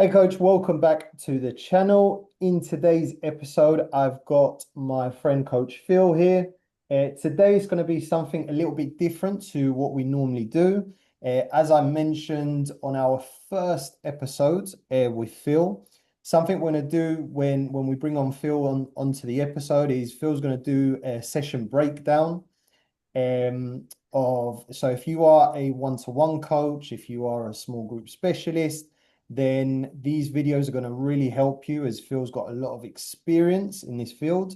Hey coach, welcome back to the channel. In today's episode, I've got my friend Coach Phil here. Today is going to be something a little bit different to what we normally do. As I mentioned on our first episode with Phil, something we're going to do when we bring on Phil onto the episode is Phil's going to do a session breakdown so if you are a one-to-one coach, if you are a small group specialist, then these videos are going to really help you as Phil's got a lot of experience in this field.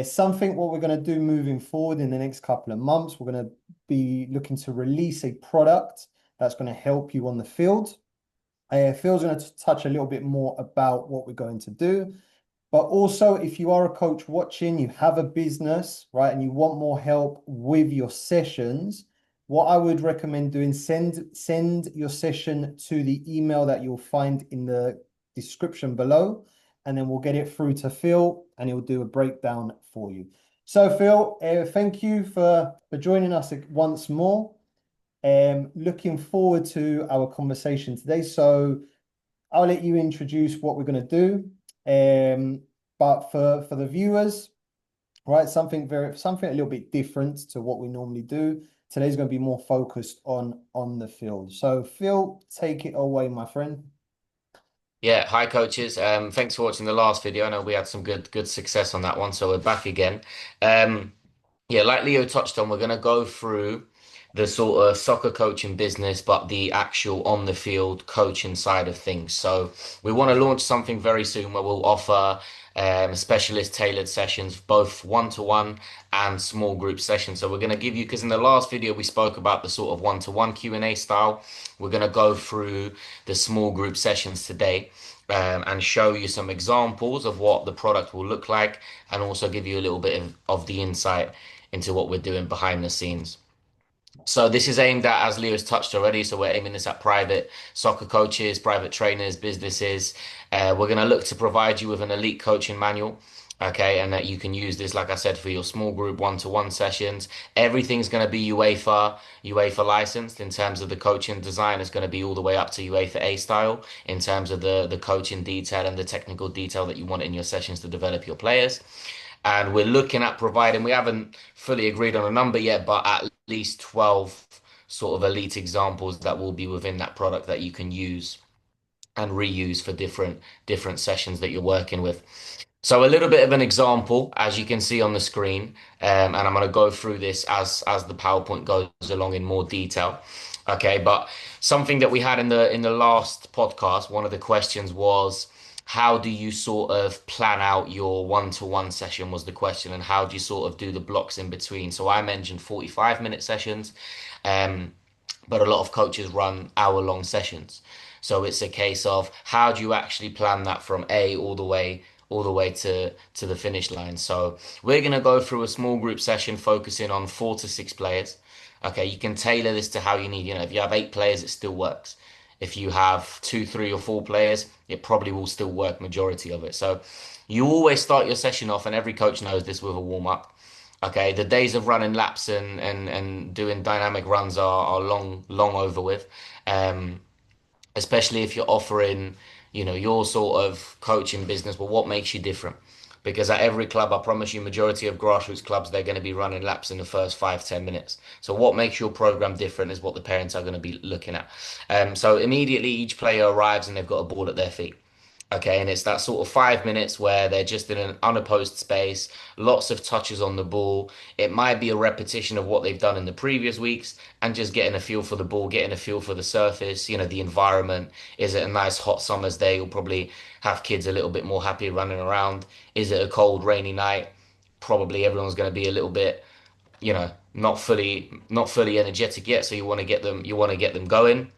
Something what we're going to do moving forward in the next couple of months, we're going to be looking to release a product that's going to help you on the field. Phil's going to touch a little bit more about what we're going to do. But also, if you are a coach watching, you have a business, right, and you want more help with your sessions, what I would recommend doing, send your session to the email that you'll find in the description below, and then we'll get it through to Phil, and he'll do a breakdown for you. So, Phil, thank you for joining us once more. Looking forward to our conversation today. So, I'll let you introduce what we're going to do. But for the viewers, right, something a little bit different to what we normally do. Today's going to be more focused on the field. So Phil, take it away, my friend. Yeah, hi coaches. Thanks for watching the last video. I know we had some good success on that one, so we're back again. Um, yeah, like Leo touched on, we're going to go through the sort of soccer coaching business, but the actual on the field coaching side of things. So we want to launch something very soon where we'll offer specialist tailored sessions, both one-to-one and small group sessions. So we're going to give you, because in the last video we spoke about the sort of one-to-one Q&A style. We're going to go through the small group sessions today. And show you some examples of what the product will look like, and also give you a little bit of the insight into what we're doing behind the scenes. So this is aimed at, as Leo's touched already, so we're aiming this at private soccer coaches, private trainers, businesses. We're going to look to provide you with an elite coaching manual. Okay, and that you can use this, like I said, for your small group one-to-one sessions. Everything's going to be UEFA licensed in terms of the coaching design. Is going to be all the way up to UEFA A style in terms of the coaching detail and the technical detail that you want in your sessions to develop your players. And we're looking at providing, we haven't fully agreed on a number yet, but at least 12 sort of elite examples that will be within that product that you can use and reuse for different sessions that you're working with. So a little bit of an example, as you can see on the screen, and I'm going to go through this as the PowerPoint goes along in more detail. Okay, but something that we had in the last podcast, one of the questions was, how do you sort of plan out your one-to-one session was the question, and how do you sort of do the blocks in between? So I mentioned 45-minute sessions, um, but a lot of coaches run hour-long sessions. So it's a case of how do you actually plan that from A all the way to the finish line. So we're going to go through a small group session focusing on 4 to 6 players. Okay, you can tailor this to how you need. If you have 8 players, it still works. If you have two, 3 or 4 players, it probably will still work majority of it. So you always start your session off, and every coach knows this, with a warm up. Okay, the days of running laps and doing dynamic runs are long over with. Um, Especially if you're offering, your sort of coaching business. Well, what makes you different? Because at every club, I promise you, majority of grassroots clubs, they're going to be running laps in the first 5, 10 minutes. So what makes your program different is what the parents are going to be looking at. So immediately each player arrives and they've got a ball at their feet. Okay, and it's that sort of 5 minutes where they're just in an unopposed space, lots of touches on the ball. It might be a repetition of what they've done in the previous weeks, and just getting a feel for the ball, getting a feel for the surface, the environment. Is it a nice hot summer's day? You'll probably have kids a little bit more happy running around. Is it a cold, rainy night? Probably everyone's going to be a little bit, not fully energetic yet. So you want to get them going.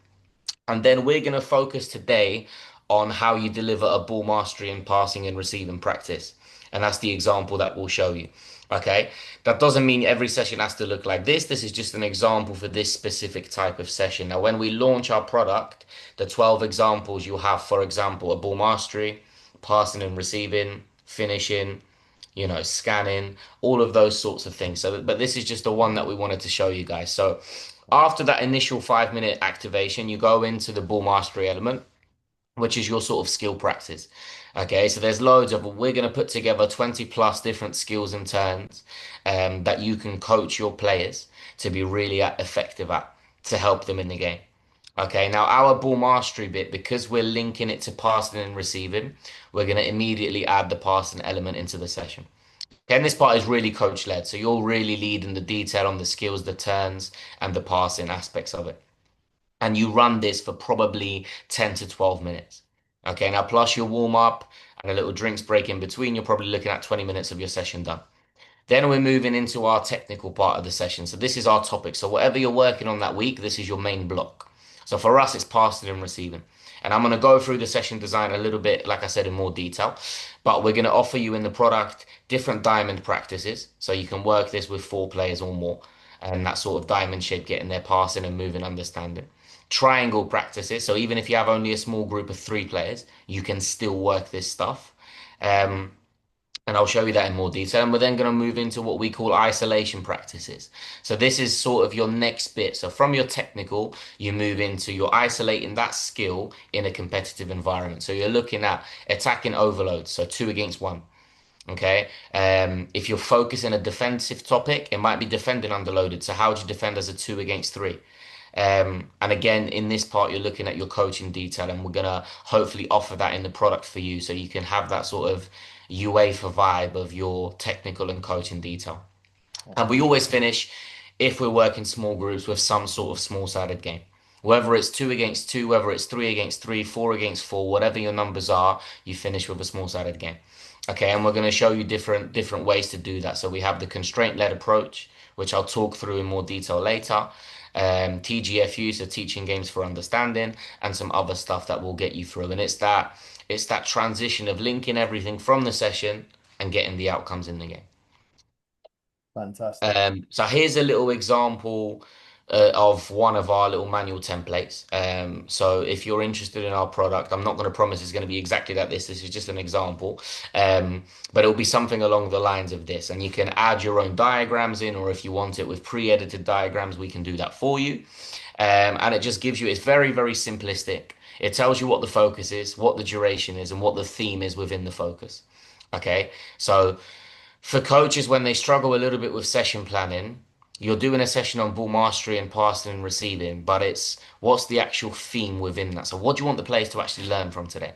And then we're going to focus today on how you deliver a ball mastery in passing and receiving practice. And that's the example that we'll show you. Okay. That doesn't mean every session has to look like this. This is just an example for this specific type of session. Now, when we launch our product, the 12 examples you'll have, for example, a ball mastery, passing and receiving, finishing, scanning, all of those sorts of things. So, but this is just the one that we wanted to show you guys. So after that initial 5 minute activation, you go into the ball mastery element. which is your sort of skill practice. Okay, so there's loads of them. We're going to put together 20 plus different skills and turns that you can coach your players to be really effective at to help them in the game. Okay, now our ball mastery bit, because we're linking it to passing and receiving, we're going to immediately add the passing element into the session. Okay, and this part is really coach led, so you're really leading the detail on the skills, the turns, and the passing aspects of it. And you run this for probably 10 to 12 minutes. Okay, now plus your warm up and a little drinks break in between, you're probably looking at 20 minutes of your session done. Then we're moving into our technical part of the session. So this is our topic. So whatever you're working on that week, this is your main block. So for us, it's passing and receiving. And I'm going to go through the session design a little bit, like I said, in more detail. But we're going to offer you in the product different diamond practices. So you can work this with 4 players or more. And that sort of diamond shape, getting their passing and moving understanding. Triangle practices. So even if you have only a small group of 3 players, you can still work this stuff. Um, and I'll show you that in more detail. And we're then going to move into what we call isolation practices. So this is sort of your next bit. So from your technical, you move into your isolating that skill in a competitive environment. So you're looking at attacking overloads, so 2 against 1. Okay. If you're focusing a defensive topic, it might be defending underloaded. So how do you defend as a 2 against 3? And again, in this part, you're looking at your coaching detail, and we're gonna hopefully offer that in the product for you, so you can have that sort of UEFA vibe of your technical and coaching detail. And we always finish, if we're working small groups, with some sort of small-sided game. Whether it's 2 against 2, whether it's 3 against 3, 4 against 4, whatever your numbers are, you finish with a small-sided game. Okay, and we're going to show you different ways to do that. So we have the constraint-led approach, which I'll talk through in more detail later. TGFU, so teaching games for understanding, and some other stuff that will get you through. And it's that transition of linking everything from the session and getting the outcomes in the game. Fantastic. So here's a little example of one of our little manual templates. So if you're interested in our product, I'm not going to promise it's going to be exactly like this. This is just an example. But it'll be something along the lines of this. And you can add your own diagrams in, or if you want it with pre-edited diagrams, we can do that for you. And it just gives you, it's very, very simplistic. It tells you what the focus is, what the duration is, and what the theme is within the focus. Okay, so for coaches, when they struggle a little bit with session planning, you're doing a session on ball mastery and passing and receiving, but it's what's the actual theme within that? So, what do you want the players to actually learn from today?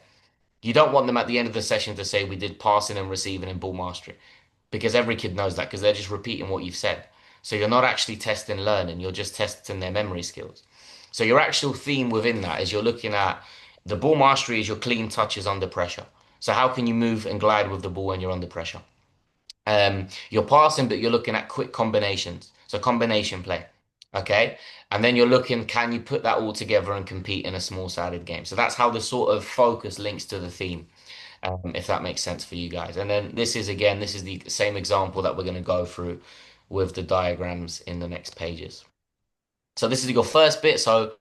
You don't want them at the end of the session to say we did passing and receiving and ball mastery, because every kid knows that because they're just repeating what you've said. So you're not actually testing learning, you're just testing their memory skills. So your actual theme within that is you're looking at the ball mastery is your clean touches under pressure. So how can you move and glide with the ball when you're under pressure? You're passing, but you're looking at quick combinations. So combination play. Okay. And then you're looking, can you put that all together and compete in a small-sided game? So that's how the sort of focus links to the theme, if that makes sense for you guys. And then this is the same example that we're going to go through with the diagrams in the next pages. So this is your first bit. So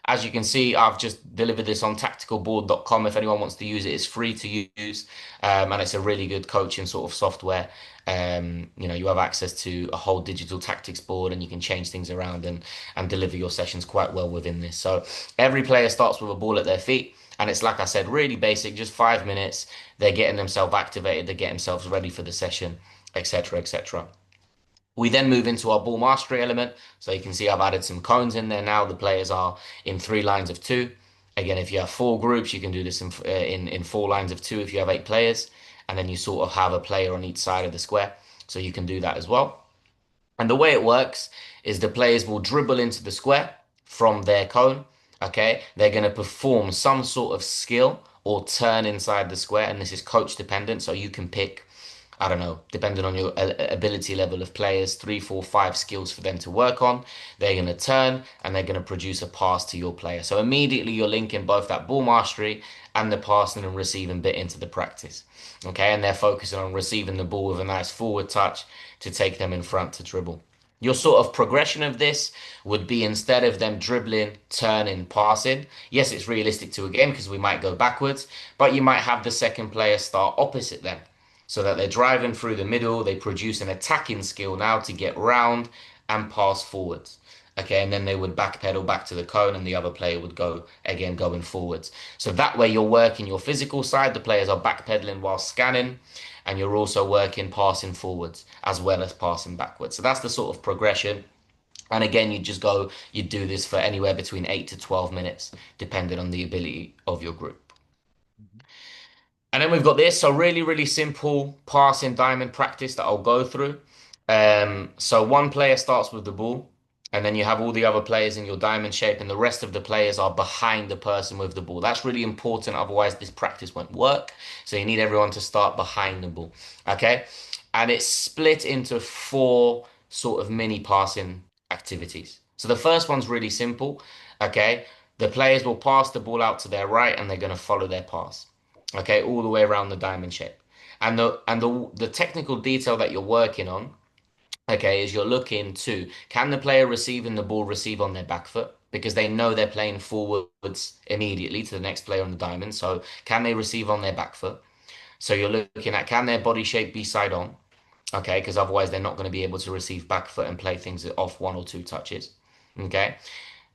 as you can see, I've just delivered this on tacticalboard.com. If anyone wants to use it, it's free to use. And it's a really good coaching sort of software. You have access to a whole digital tactics board and you can change things around and deliver your sessions quite well within this. So every player starts with a ball at their feet. And it's like I said, really basic, just 5 minutes. They're getting themselves activated, they get themselves ready for the session, etc., etc. We then move into our ball mastery element. So you can see I've added some cones in there now. The players are in 3 lines of 2. Again, if you have 4 groups, you can do this in 4 lines of 2 if you have 8 players. And then you sort of have a player on each side of the square. So you can do that as well. And the way it works is the players will dribble into the square from their cone. Okay. They're going to perform some sort of skill or turn inside the square. And this is coach dependent. So you can pick, I don't know, depending on your ability level of players, 3, 4, 5 skills for them to work on. They're going to turn and they're going to produce a pass to your player. So immediately you're linking both that ball mastery and the passing and receiving bit into the practice. Okay, and they're focusing on receiving the ball with a nice forward touch to take them in front to dribble. Your sort of progression of this would be instead of them dribbling, turning, passing. Yes, it's realistic to a game because we might go backwards, but you might have the second player start opposite them so that they're driving through the middle. They produce an attacking skill now to get round and pass forwards. Okay, and then they would backpedal back to the cone, and the other player would go again going forwards. So that way, you're working your physical side. The players are backpedaling while scanning, and you're also working passing forwards as well as passing backwards. So that's the sort of progression. And again, you do this for anywhere between 8 to 12 minutes, depending on the ability of your group. Mhm. And then we've got this, so really, really simple passing diamond practice that I'll go through. So one player starts with the ball, and then you have all the other players in your diamond shape, and the rest of the players are behind the person with the ball. That's really important, otherwise this practice won't work. So you need everyone to start behind the ball. Okay? And it's split into four sort of mini passing activities. So the first one's really simple. Okay? The players will pass the ball out to their right, and they're going to follow their pass. Okay, all the way around the diamond shape. And the technical detail that you're working on, okay, is you're looking to, can the player receiving the ball receive on their back foot? Because they know they're playing forwards immediately to the next player on the diamond. So can they receive on their back foot? So you're looking at, can their body shape be side on? Okay, because otherwise they're not going to be able to receive back foot and play things off one or two touches. Okay.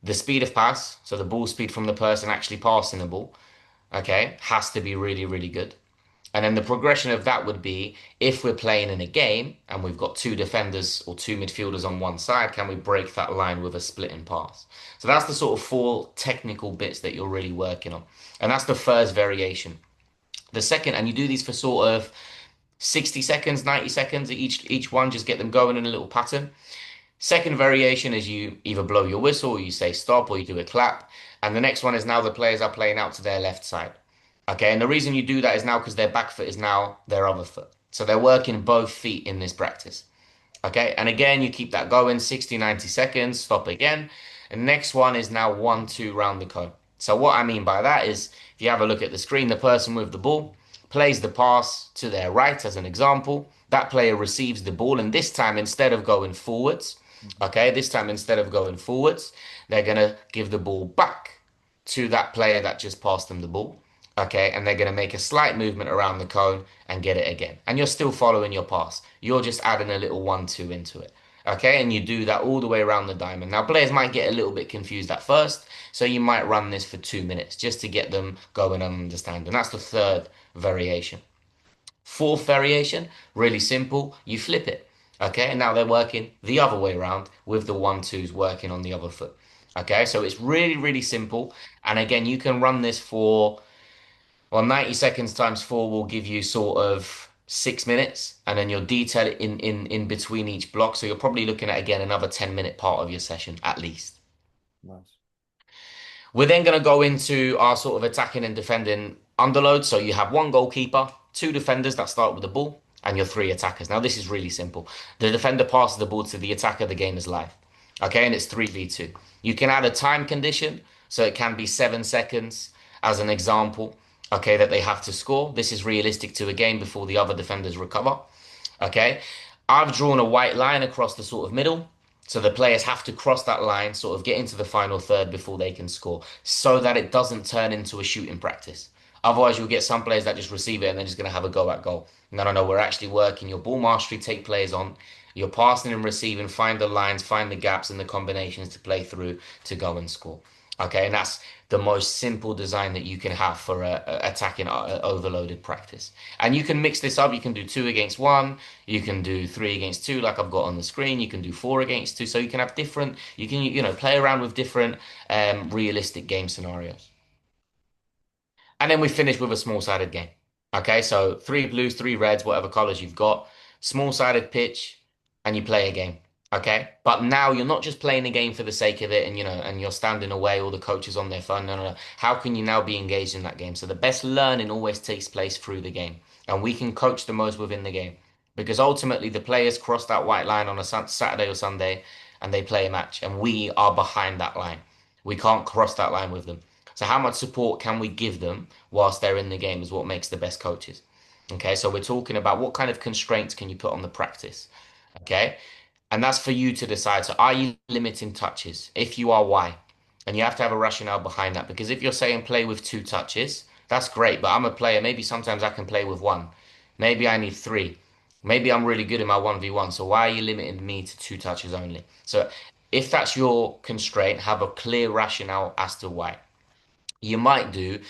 The speed of pass, so the ball speed from the person actually passing the ball, okay, has to be really, really good. And then the progression of that would be, if we're playing in a game and we've got two defenders or two midfielders on one side, can we break that line with a splitting pass? So that's the sort of four technical bits that you're really working on. And that's the first variation. The second, and you do these for sort of 60 seconds, 90 seconds each one, just get them going in a little pattern. Second variation is you either blow your whistle, or you say stop, or you do a clap. And the next one is now the players are playing out to their left side. Okay, and the reason you do that is now because their back foot is now their other foot. So they're working both feet in this practice. Okay, and again, you keep that going 60, 90 seconds, stop again. And next one is now 1, 2 round the cone. So what I mean by that is, if you have a look at the screen, the person with the ball plays the pass to their right as an example. That player receives the ball, and this time instead of going forwards, Mhm. okay, this time instead of going forwards, they're gonna give the ball back to that player that just passed them the ball. Okay, and they're going to make a slight movement around the cone and get it again. And you're still following your pass. You're just adding a little 1, 2 into it. Okay, and you do that all the way around the diamond. Now, players might get a little bit confused at first, so you might run this for 2 minutes just to get them going and understand. And that's the third variation. Fourth variation, really simple, you flip it. Okay, and now they're working the other way around with the 1, 2s working on the other foot. Okay, so it's really, really simple. And again, you can run this for, well, 90 seconds times four will give you sort of 6 minutes, and then you'll detail it in between each block. So you're probably looking at again another 10-minute part of your session at least. Nice. We're then going to go into our sort of attacking and defending underload. So you have one goalkeeper, two defenders that start with the ball, and your three attackers. Now, this is really simple. The defender passes the ball to the attacker, the game is live. Okay, and it's 3v2. You can add a time condition, so it can be 7 seconds as an example, okay, that they have to score. This is realistic to a game before the other defenders recover. Okay, I've drawn a white line across the sort of middle. So the players have to cross that line, sort of get into the final third before they can score, so that it doesn't turn into a shooting practice. Otherwise, you'll get some players that just receive it and they're just going to have a go at goal. No, no, no. We're actually working your ball mastery, take players on. You're passing and receiving, find the lines, find the gaps and the combinations to play through to go and score. Okay, and that's the most simple design that you can have for attacking overloaded practice. And you can mix this up. You can do two against one. You can do three against two, like I've got on the screen. You can do four against two. So you can have different. You can play around with different realistic game scenarios. And then we finish with a small-sided game. Okay, so three blues, three reds, whatever colors you've got, small-sided pitch, and you play a game. Okay, but now you're not just playing a game for the sake of it, and and you're standing away, all the coaches on their phone. No, no, no. How can you now be engaged in that game? So the best learning always takes place through the game, and we can coach the most within the game, because ultimately the players cross that white line on a Saturday or Sunday, and they play a match, and we are behind that line. We can't cross that line with them. So how much support can we give them whilst they're in the game is what makes the best coaches. Okay, so we're talking about what kind of constraints can you put on the practice. Okay, and that's for you to decide. So are you limiting touches? If you are, why? And you have to have a rationale behind that, because if you're saying play with two touches, that's great, but I'm a player. Maybe sometimes I can play with one. Maybe I need three. Maybe I'm really good in my 1v1. So why are you limiting me to two touches only? So If that's your constraint, have a clear rationale as to why. You might do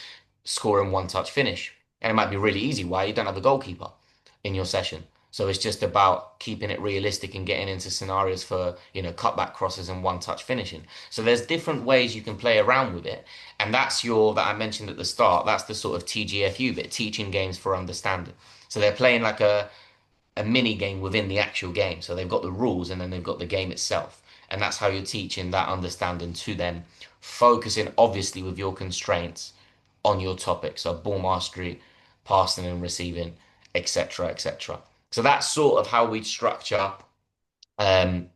score and one touch finish. And it might be really easy why you don't have a goalkeeper in your session. So it's just about keeping it realistic and getting into scenarios for, cutback crosses and one touch finishing. So there's different ways you can play around with it. And that I mentioned at the start, that's the sort of TGFU bit, teaching games for understanding. So they're playing like a mini game within the actual game. So they've got the rules and then they've got the game itself. And that's how you're teaching that understanding to them, focusing obviously with your constraints on your topic. So ball mastery, passing and receiving, etc., etc. So that's sort of how we structure um,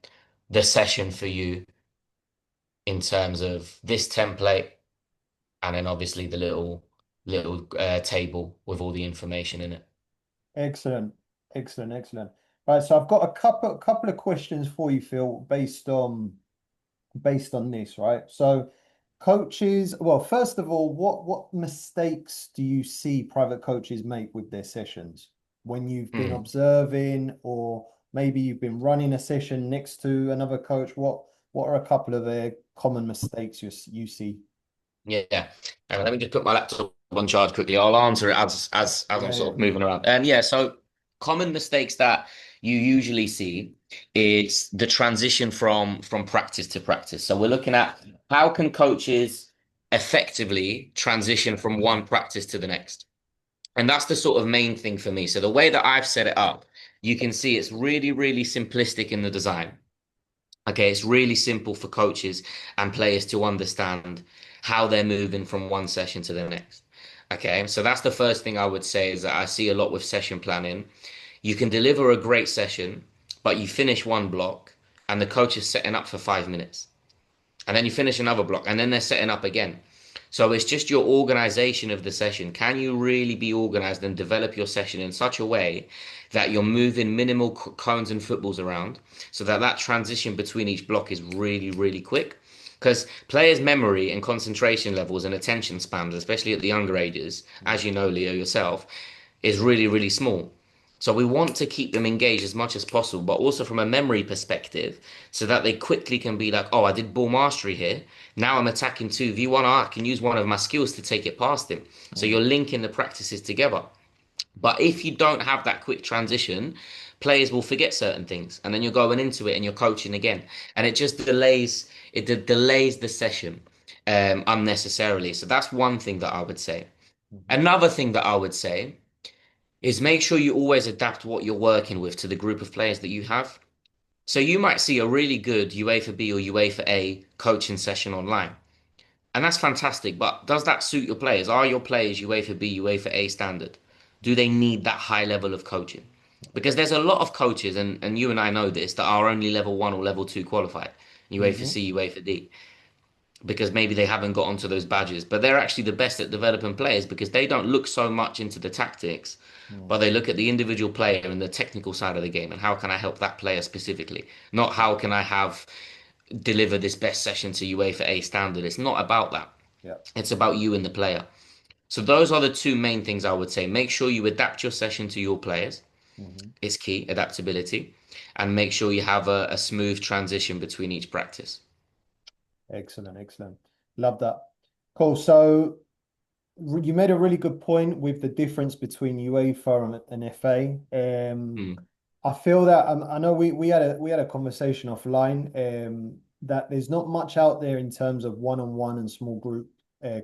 the session for you in terms of this template, and then obviously the little table with all the information in it. Excellent, excellent, excellent. Right, so I've got a couple of questions for you, Phil, based on this, right? So coaches, well, first of all, what mistakes do you see private coaches make with their sessions when you've been Mm. observing, or maybe you've been running a session next to another coach? What are a couple of the common mistakes you see? Yeah. Let me just put my laptop on charge quickly. I'll answer it as I'm Yeah, sort yeah. of moving around. Yeah, so common mistakes that you usually see is the transition from practice to practice. So we're looking at how can coaches effectively transition from one practice to the next. And that's the sort of main thing for me. So the way that I've set it up, you can see it's really, really simplistic in the design. Okay, it's really simple for coaches and players to understand how they're moving from one session to the next. Okay, so that's the first thing I would say is that I see a lot with session planning. You can deliver a great session, but you finish one block and the coach is setting up for 5 minutes. And then you finish another block and then they're setting up again. So it's just your organization of the session. Can you really be organized and develop your session in such a way that you're moving minimal cones and footballs around so that that transition between each block is really, really quick? Because players' memory and concentration levels and attention spans, especially at the younger ages, as you know, Leo, yourself, is really, really small. So we want to keep them engaged as much as possible, but also from a memory perspective, so that they quickly can be like, oh, I did ball mastery here. Now I'm attacking 2v1. Oh, I can use one of my skills to take it past him. So you're Mm, linking the practices together. But if you don't have that quick transition, players will forget certain things, and then you're going into it and you're coaching again, and it just delays the session unnecessarily. So that's one thing that I would say. mhm, Another thing that I would say is make sure you always adapt what you're working with to the group of players that you have. So you might see a really good UEFA B or UEFA A coaching session online. And that's fantastic, but does that suit your players? Are your players UEFA B, UEFA A standard? Do they need that high level of coaching? Because there's a lot of coaches, and you and I know this, that are only level one or level two qualified, UEFA mhm, C, UEFA D, because maybe they haven't got onto those badges, but they're actually the best at developing players because they don't look so much into the tactics, but mm, they look at the individual player and the technical side of the game and how can I help that player specifically, not how can I have deliver this best session to UEFA A standard. It's not about that. yeah. It's about you and the player. So those are the two main things I would say. Make sure you adapt your session to your players. Mhm. It's key, adaptability, and make sure you have a smooth transition between each practice. Excellent, excellent. Love that. Cool. So you made a really good point with the difference between UEFA and FA. Mm, I feel that I know we had a conversation offline that there's not much out there in terms of one-on-one and small group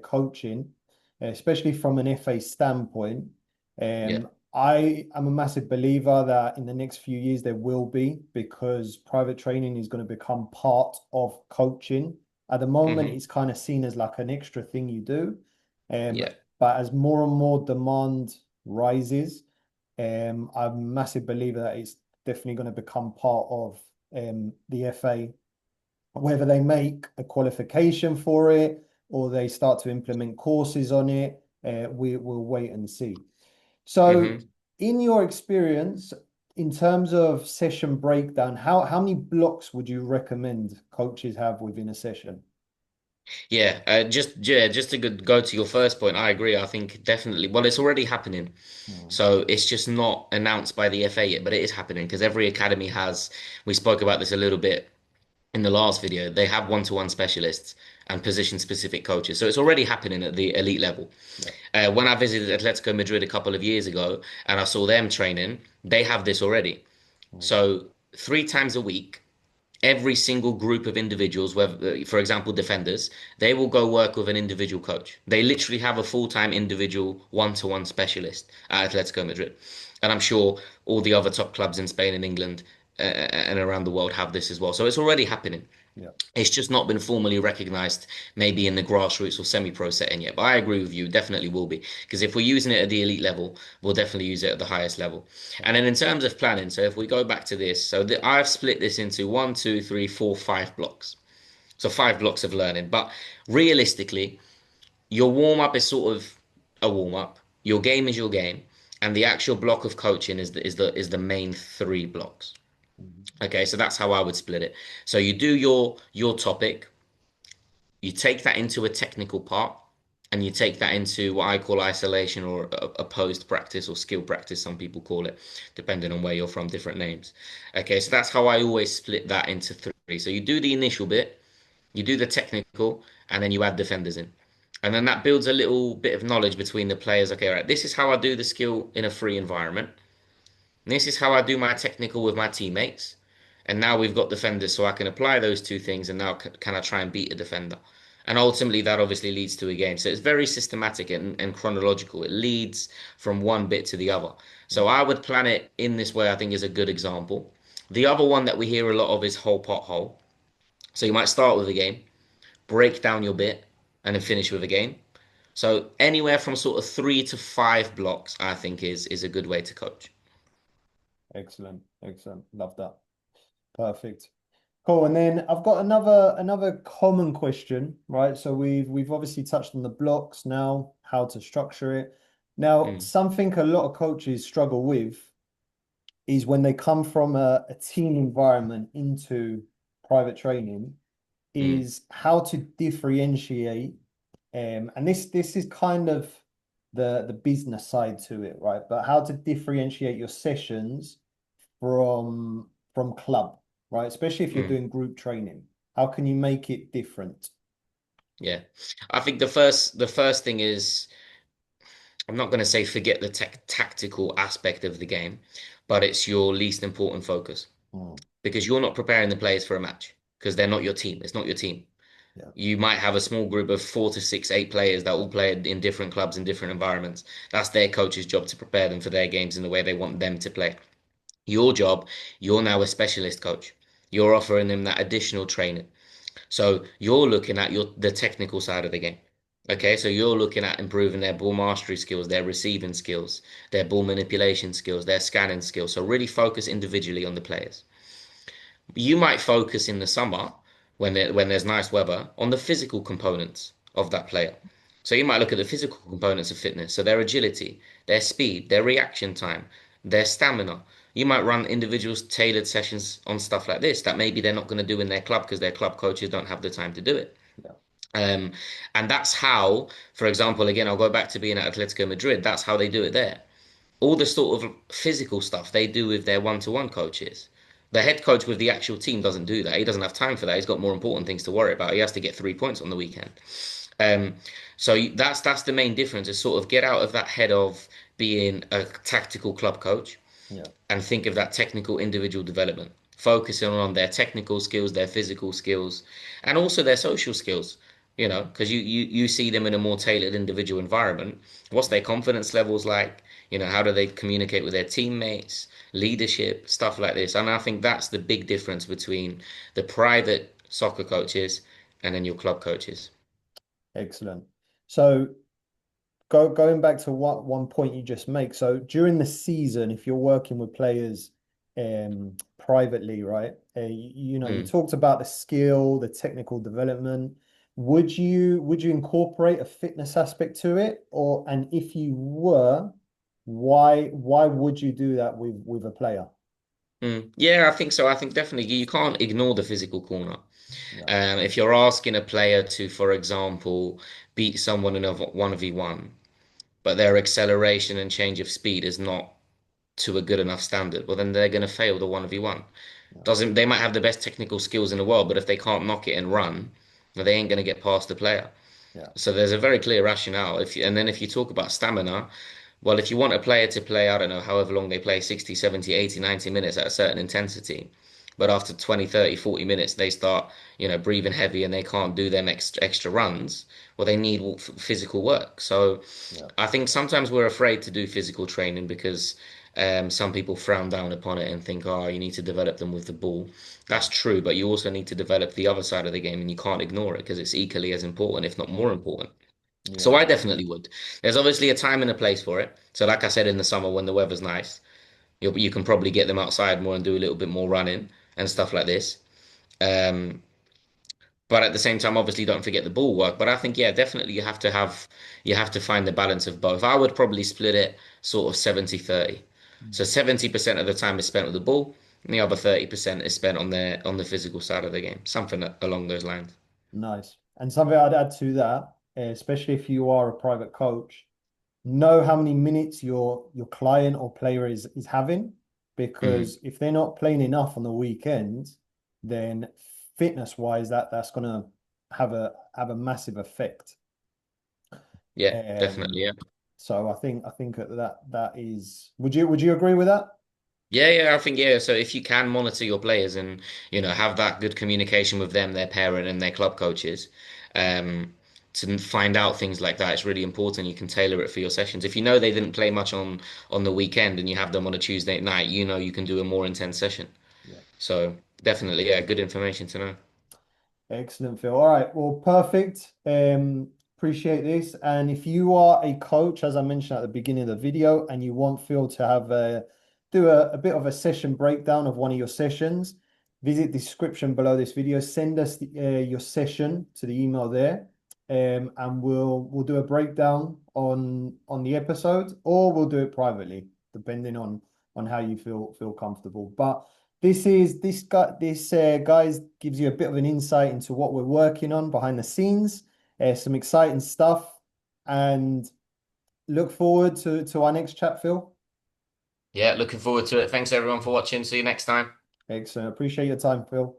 coaching, especially from an FA standpoint. yeah. I am a massive believer that in the next few years there will be, because private training is going to become part of coaching. At the moment, Hmm. it's kind of seen as like an extra thing you do. Um, Yeah. but as more and more demand rises, I'm a massive believer that it's definitely going to become part of the FA, whether they make a qualification for it or they start to implement courses on it. We will wait and see. So, Hmm. in your experience, in terms of session breakdown, how many blocks would you recommend coaches have within a session? Just to go to your first point, I agree. I think definitely. Well, it's already happening. Hmm. So it's just not announced by the FA yet, but it is happening because every academy has. We spoke about this a little bit in the last video, they have one-to-one specialists and position-specific coaches. So it's already happening at the elite level. Yeah. When I visited Atletico Madrid a couple of years ago and I saw them training, they have this already. Mm. So 3 times a week, every single group of individuals, whether, for example, defenders, they will go work with an individual coach. They literally have a full-time individual one-to-one specialist at Atletico Madrid. And I'm sure all the other top clubs in Spain and England and around the world have this as well. So it's already happening. Yeah. It's just not been formally recognized, maybe in the grassroots or semi-pro setting yet. But I agree with you, definitely will be. Because if we're using it at the elite level, we'll definitely use it at the highest level. And then in terms of planning, so if we go back to this, I've split this into one, two, three, four, 5 blocks. So 5 blocks of learning. But realistically, your warm-up is sort of a warm-up. Your game is your game. And the actual block of coaching is the main 3 blocks. Mhm. Okay, so that's how I would split it. So you do your topic, you take that into a technical part, and you take that into what I call isolation or opposed practice or skill practice, some people call it, depending on where you're from, different names. Okay, so that's how I always split that into three. So you do the initial bit, you do the technical, and then you add defenders in. And then that builds a little bit of knowledge between the players. Okay, all right, this is how I do the skill in a free environment. This is how I do my technical with my teammates. And now we've got defenders, so I can apply those two things. And now can I try and beat a defender? And ultimately, that obviously leads to a game. So it's very systematic and chronological. It leads from one bit to the other. So Mm. I would plan it in this way, I think is a good example. The other one that we hear a lot of is whole pot whole. So you might start with a game, break down your bit, and then finish with a game. So anywhere from sort of 3 to 5 blocks, I think is a good way to coach. Excellent. Excellent. Love that. Perfect. Cool. And then I've got another common question, right? So we've obviously touched on the blocks now, how to structure it. Now, Mm, something a lot of coaches struggle with is when they come from a team environment into private training, mm. is how to differentiate. And this is kind of the business side to it, right? But how to differentiate your sessions from club, right? Especially if you're Mm, doing group training. How can you make it different? yeah. I think the first thing is I'm not going to say forget the tactical aspect of the game, but it's your least important focus Mm. because you're not preparing the players for a match because they're not your team. It's not your team. Yeah, You might have a small group of 4 to 6, 8 players that all play in different clubs in different environments. That's their coach's job to prepare them for their games in the way they want them to play. Your job, you're now a specialist coach. You're offering them that additional training. So you're looking at the technical side of the game. yeah, Okay, so you're looking at improving their ball mastery skills, their receiving skills, their ball manipulation skills, their scanning skills. So really focus individually on the players. You might focus in the summer when there's nice weather on the physical components of that player. So you might look at the physical components of fitness, so their agility, their speed, their reaction time, their stamina. You might run individuals tailored sessions on stuff like this that maybe they're not going to do in their club because their club coaches don't have the time to do it. yeah, Um, and that's how, for example, again, I'll go back to being at Atletico Madrid. That's how they do it there. All the sort of physical stuff they do with their one-to-one coaches. The head coach with the actual team doesn't do that. He doesn't have time for that. He's got more important things to worry about. He has to get 3 points on the weekend. Um, so that's the main difference is sort of get out of that head of being a tactical club coach yeah. and think of that technical individual development, focusing on their technical skills, their physical skills, and also their social skills. Because you see them in a more tailored individual environment. What's their confidence levels like? How do they communicate with their teammates, leadership, stuff like this. And I think that's the big difference between the private soccer coaches and then your club coaches. Excellent. So going back to what one point you just make. So during the season, if you're working with players privately, right? You Mm. talked about the skill, the technical development. Would you incorporate a fitness aspect to it? Or and if you were, why would you do that with a player? Mm. Yeah, I think so. I think definitely you can't ignore the physical corner. Yeah, If you're asking a player to, for example, beat someone in a 1v1, but their acceleration and change of speed is not to a good enough standard, well then they're going to fail the 1v1. Yeah, Doesn't They might have the best technical skills in the world, but if they can't knock it and run, well, they ain't going to get past the player. yeah, So there's a very clear rationale. And then if you talk about stamina, well, if you want a player to play, I don't know, however long they play, 60, 70, 80, 90 minutes at a certain intensity, but after 20, 30, 40 minutes, they start, breathing heavy and they can't do them extra runs, well, they need physical work. So yeah, I think sometimes we're afraid to do physical training because some people frown down upon it and think, oh, you need to develop them with the ball. yeah, That's true, but you also need to develop the other side of the game and you can't ignore it because it's equally as important, if not more important. So yeah, I definitely would. There's obviously a time and a place for it. So like I said, in the summer when the weather's nice, you can probably get them outside more and do a little bit more running and stuff like this. Um, but at the same time, obviously, don't forget the ball work. But I think, yeah, definitely you have to find the balance of both. I would probably split it sort of 70-30. mm, So 70% of the time is spent with the ball, and the other 30% is spent on the physical side of the game. Something along those lines. nice. And something I'd add to that, especially if you are a private coach, know how many minutes your client or player is having, Mhm. because if they're not playing enough on the weekend, then fitness wise, that's gonna have a massive effect. Yeah, definitely. Um, Yeah. so I think that is. Would you agree with that? Yeah, I think yeah. So if you can monitor your players and have that good communication with them, their parent and their club coaches, um, to find out things like that, it's really important. You can tailor it for your sessions. If you know they didn't play much on the weekend and you have them on a Tuesday night, you can do a more intense session. Yeah. So definitely, yeah, good information to know. Excellent, Phil. All right, well, perfect. Appreciate this. And if you are a coach, as I mentioned at the beginning of the video, and you want Phil to do a bit of a session breakdown of one of your sessions, visit the description below this video. Send us your session to the email there, and we'll do a breakdown on the episode, or we'll do it privately, depending on how you feel comfortable. But this guys gives you a bit of an insight into what we're working on behind the scenes, some exciting stuff, and look forward to our next chat, Phil. Yeah, looking forward to it. Thanks everyone for watching. See you next time. Excellent. Appreciate your time, Phil.